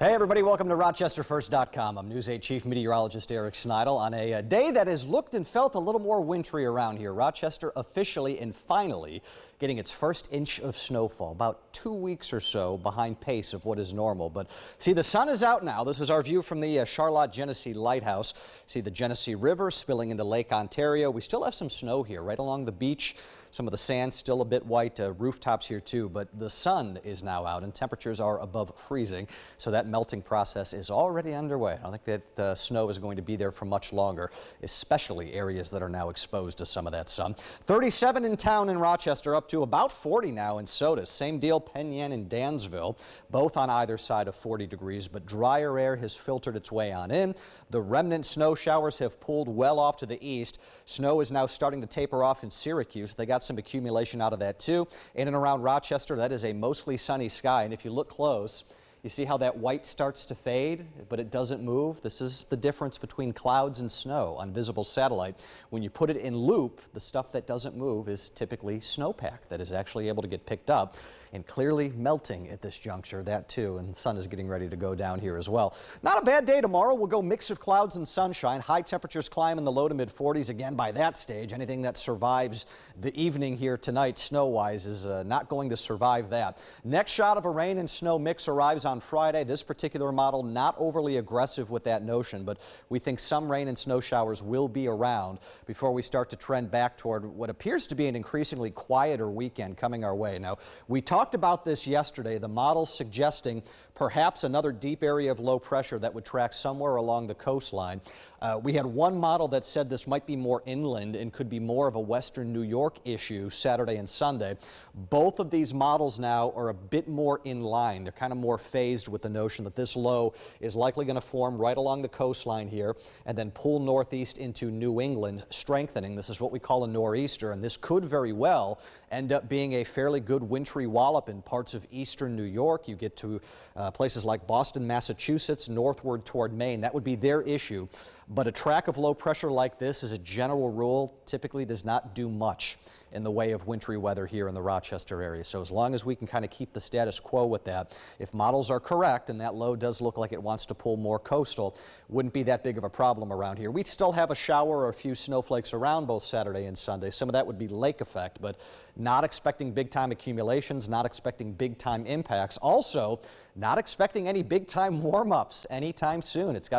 Hey everybody, welcome to RochesterFirst.com. I'm News 8 Chief Meteorologist Eric Snitil. On a day that has looked and felt a little more wintry around here, Rochester officially and finally getting its first inch of snowfall, about 2 weeks or so behind pace of what is normal. But see, the sun is out now. This is our view from the Charlotte Genesee Lighthouse. See the Genesee River spilling into Lake Ontario. We still have some snow here right along the beach. Some of the sand still a bit white, rooftops here too, but the sun is now out and temperatures are above freezing, so that melting process is already underway. I don't think that snow is going to be there for much longer, especially areas that are now exposed to some of that sun. 37 in town in Rochester, up to about 40 now in Sodus. Same deal, Penn Yan and Dansville, both on either side of 40 degrees, but drier air has filtered its way on in. The remnant snow showers have pulled well off to the east. Snow is now starting to taper off in Syracuse. They got some accumulation out of that too. In and around Rochester, that is a mostly sunny sky, and if you look close, you see how that white starts to fade, but it doesn't move. This is the difference between clouds and snow on visible satellite. When you put it in loop, the stuff that doesn't move is typically snowpack that is actually able to get picked up, and clearly melting at this juncture, that too, and the sun is getting ready to go down here as well. Not a bad day tomorrow. We'll go mix of clouds and sunshine. High temperatures climb in the low to mid 40s again by that stage. Anything that survives the evening here tonight snow-wise is not going to survive that. Next shot of a rain and snow mix arrives on Friday. This particular model not overly aggressive with that notion, but we think some rain and snow showers will be around before we start to trend back toward what appears to be an increasingly quieter weekend coming our way. Now, we talked about this yesterday, the model suggesting perhaps another deep area of low pressure that would track somewhere along the coastline. We had one model that said this might be more inland and could be more of a western New York issue Saturday and Sunday. Both of these models now are a bit more in line. They're kind of more phased with the notion that this low is likely going to form right along the coastline here and then pull northeast into New England, strengthening. This is what we call a nor'easter, and this could very well end up being a fairly good wintry wallop in parts of eastern New York. You get to places like Boston, Massachusetts, northward toward Maine. That would be their issue. But a track of low pressure like this, as a general rule, typically does not do much in the way of wintry weather here in the Rochester area. So as long as we can kind of keep the status quo with that, if models are correct and that low does look like it wants to pull more coastal, wouldn't be that big of a problem around here. We still have a shower or a few snowflakes around both Saturday and Sunday. Some of that would be lake effect, but not expecting big time accumulations, not expecting big time impacts. Also, not expecting any big time warm-ups anytime soon. It's got